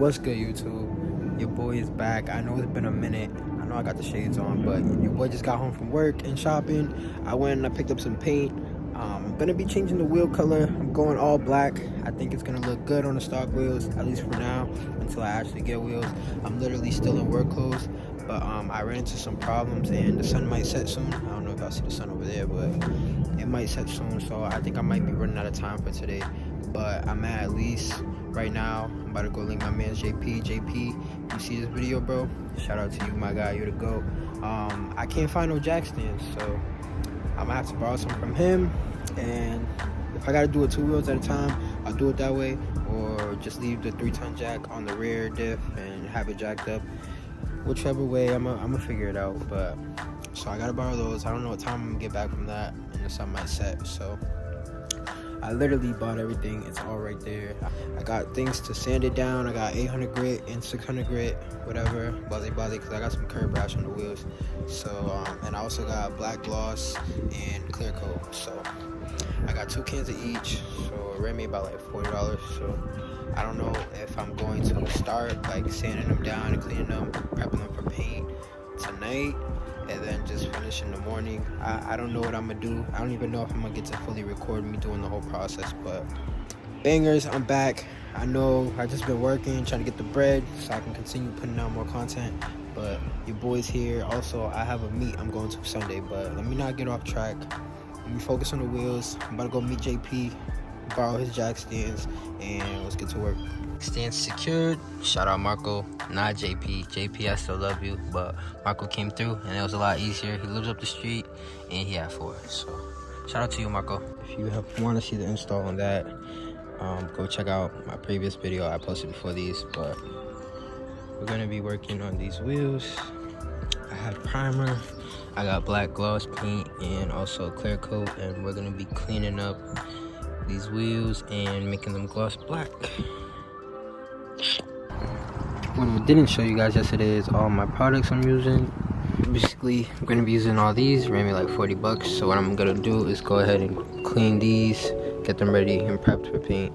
What's good, YouTube? Your boy is back. I know it's been a minute. I know I got the shades on, but your boy just got home from work and shopping. I went and I picked up some paint. I'm gonna be changing the wheel color. I'm going all black. I think it's gonna look good on the stock wheels, at least for now, until I actually get wheels. I'm literally still in work clothes, but I ran into some problems and the sun might set soon. I don't know if y'all see the sun over there, but it might set soon, so I think I might be running out of time for today. But I'm at least right now. I'm about to go link my man JP. JP, you see this video, bro? Shout out to you, my guy. You're the GOAT. I can't find no jack stands, so I'm gonna have to borrow some from him. And if I gotta do it 2 wheels at a time, I'll do it that way, or just leave the 3-ton jack on the rear diff and have it jacked up. Whichever way, I'm gonna figure it out. But so I gotta borrow those. I don't know what time I'm gonna get back from that, and the sun might set. So I literally bought everything. It's all right there. I got things to sand it down. I got 800 grit and 600 grit, whatever, buzzy, because I got some curb rash on the wheels. So and I also got black gloss and clear coat. So I got 2 cans of each. So it ran me about like $40. So I don't know if I'm going to start like sanding them down and cleaning them, prepping them for paint tonight, and then just finish in the morning. I don't know what I'm gonna do. I don't even know if I'm gonna get to fully record me doing the whole process, but bangers, I'm back. I know I just been working, trying to get the bread so I can continue putting out more content, but your boy's here. Also, I have a meet I'm going to Sunday, but let me not get off track. Let me focus on the wheels. I'm about to go meet JP, borrow his jack stands, and let's get to work. Stands secured. Shout out Marco, not JP. JP, I still love you, but Marco came through and it was a lot easier. He lives up the street and he had 4. So shout out to you, Marco. If you want to see the install on that, go check out my previous video I posted before these. But we're gonna be working on these wheels. I have primer, I got black gloss paint and also clear coat, and we're gonna be cleaning up these wheels and making them gloss black. What I didn't show you guys yesterday is all my products I'm using. Basically, I'm gonna be using all these. Ran me like $40. So what I'm gonna do is go ahead and clean these, get them ready and prepped for paint.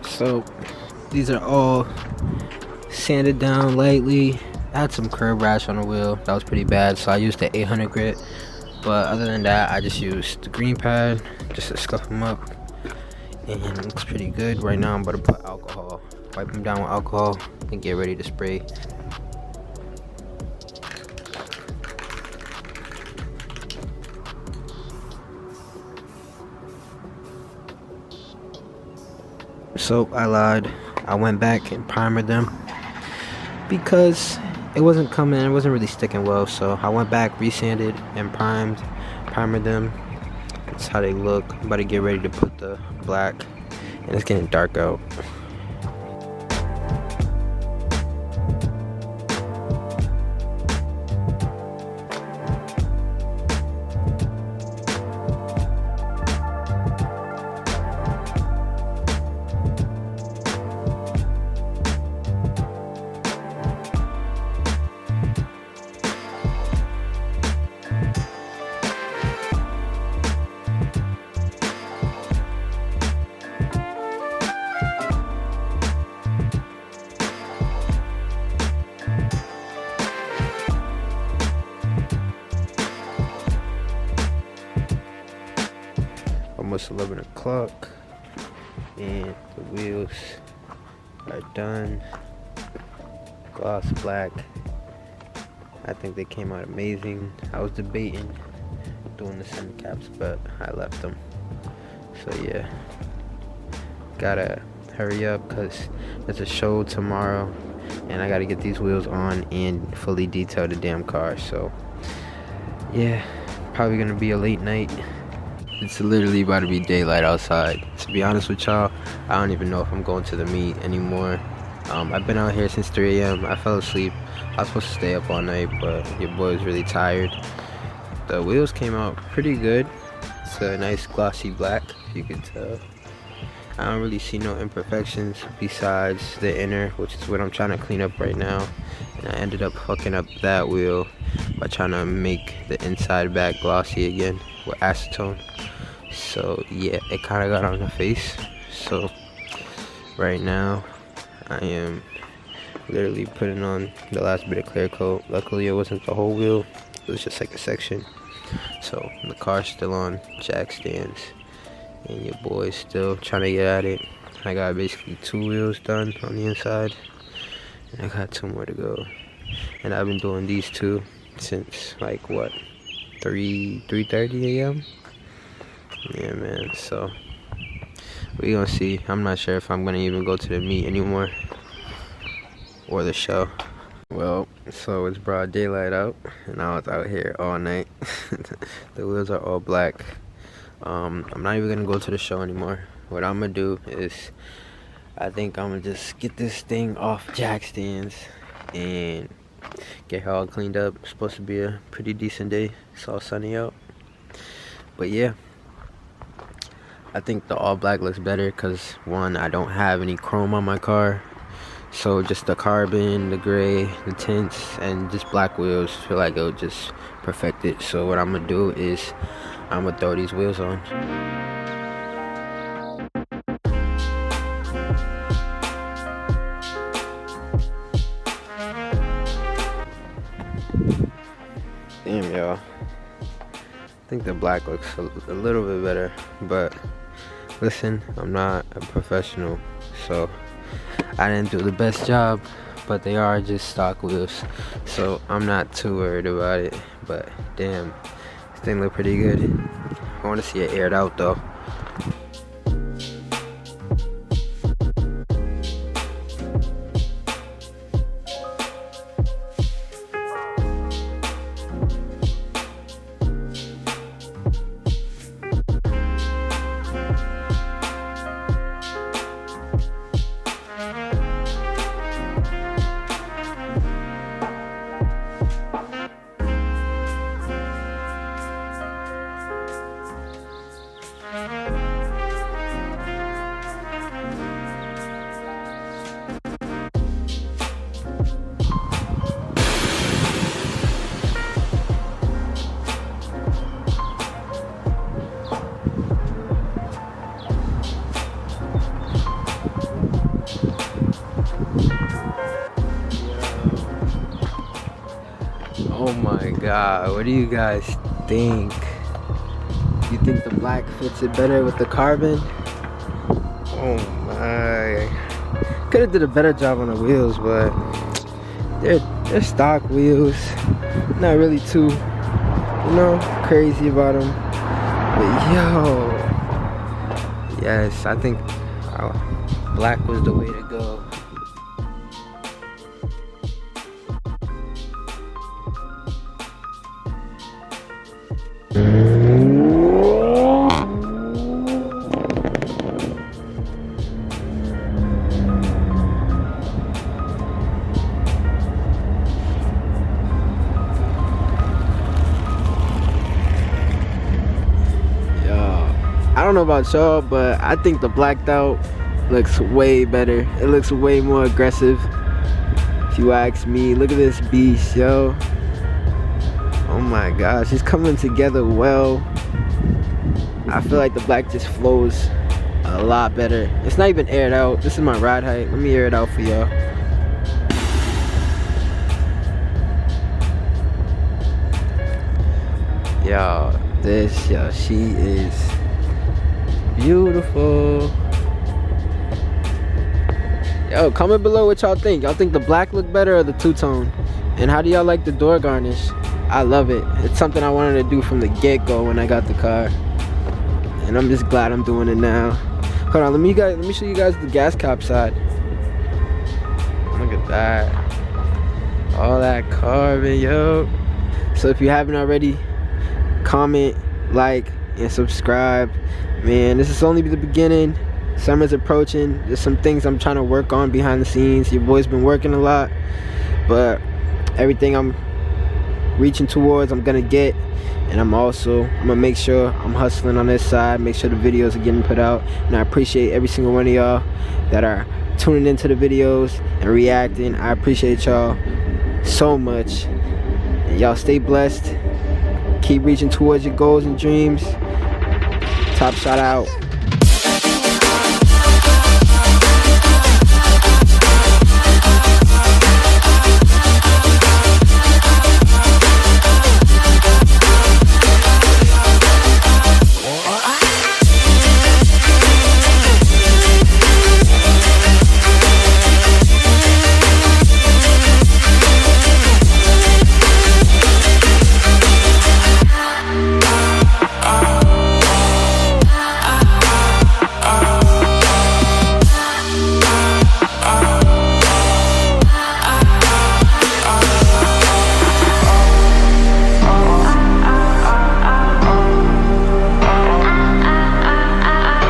So these are all sanded down lightly. I had some curb rash on the wheel. That was pretty bad, so I used the 800 grit. But other than that, I just used the green pad just to scuff them up. And it looks pretty good. Right now I'm about to put alcohol. Wipe them down with alcohol and get ready to spray. So I lied. I went back and primered them because it wasn't really sticking well. So I went back, resanded and primered them. That's how they look. I'm about to get ready to put the black, and it's getting dark out. almost 11 o'clock and the wheels are done. Gloss black. I think they came out amazing. I was debating doing the center caps, but I left them. So yeah, gotta hurry up because there's a show tomorrow and I gotta get these wheels on and fully detail the damn car. So yeah, probably gonna be a late night. It's literally about to be daylight outside. To be honest with y'all, I don't even know if I'm going to the meet anymore. I've been out here since 3 a.m. I fell asleep. I was supposed to stay up all night, but your boy was really tired. The wheels came out pretty good. It's a nice glossy black, if you could tell. I don't really see no imperfections besides the inner, which is what I'm trying to clean up right now. And I ended up fucking up that wheel by trying to make the inside back glossy again with acetone. So yeah, it kind of got on the face. So right now I am literally putting on the last bit of clear coat. Luckily it wasn't the whole wheel, it was just like a section. So the car's still on jack stands and your boy's still trying to get at it. I got basically 2 wheels done on the inside and I got 2 more to go. And I've been doing these 2 since like what, 3:30 a.m. Yeah man, so we gonna see. I'm not sure if I'm gonna even go to the meet anymore or the show. Well, so it's broad daylight out and I was out here all night. The wheels are all black. I'm not even gonna go to the show anymore. What I'm gonna do is I think I'm gonna just get this thing off jack stands and get her all cleaned up. It's supposed to be a pretty decent day. It's all sunny out. But yeah, I think the all black looks better because one, I don't have any chrome on my car. So just the carbon, the gray, the tints, and just black wheels feel like it'll just perfect it. So what I'm gonna do is I'm gonna throw these wheels on. Damn y'all, I think the black looks a little bit better, but listen, I'm not a professional, so I didn't do the best job, but they are just stock wheels, so I'm not too worried about it. But damn, this thing look pretty good. I want to see it aired out though. Oh my god, what do you guys think? You think the black fits it better with the carbon? Oh my. Could have did a better job on the wheels, but they're stock wheels. Not really too, crazy about them. But yo, yes, I think black was the way to go. I don't know about y'all, but I think the blacked out looks way better. It looks way more aggressive, if you ask me. Look at this beast, yo. Oh my gosh, it's coming together well. I feel like the black just flows a lot better. It's not even aired out. This is my ride height. Let me air it out for y'all. Yo, she is Beautiful. Yo, comment below what y'all think. Y'all think the black look better or the two-tone? And how do y'all like the door garnish? I love it. It's something I wanted to do from the get-go when I got the car. And I'm just glad I'm doing it now. Hold on, let me show you guys the gas cap side. Look at that. All that carbon, yo. So if you haven't already, comment, like, and subscribe. Man, this is only the beginning. Summer's approaching. There's some things I'm trying to work on behind the scenes. Your boy's been working a lot, but everything I'm reaching towards, I'm gonna get. And I'm gonna make sure I'm hustling on this side, make sure the videos are getting put out. And I appreciate every single one of y'all that are tuning into the videos and reacting. I appreciate y'all so much. And y'all stay blessed. Keep reaching towards your goals and dreams. Topshada out.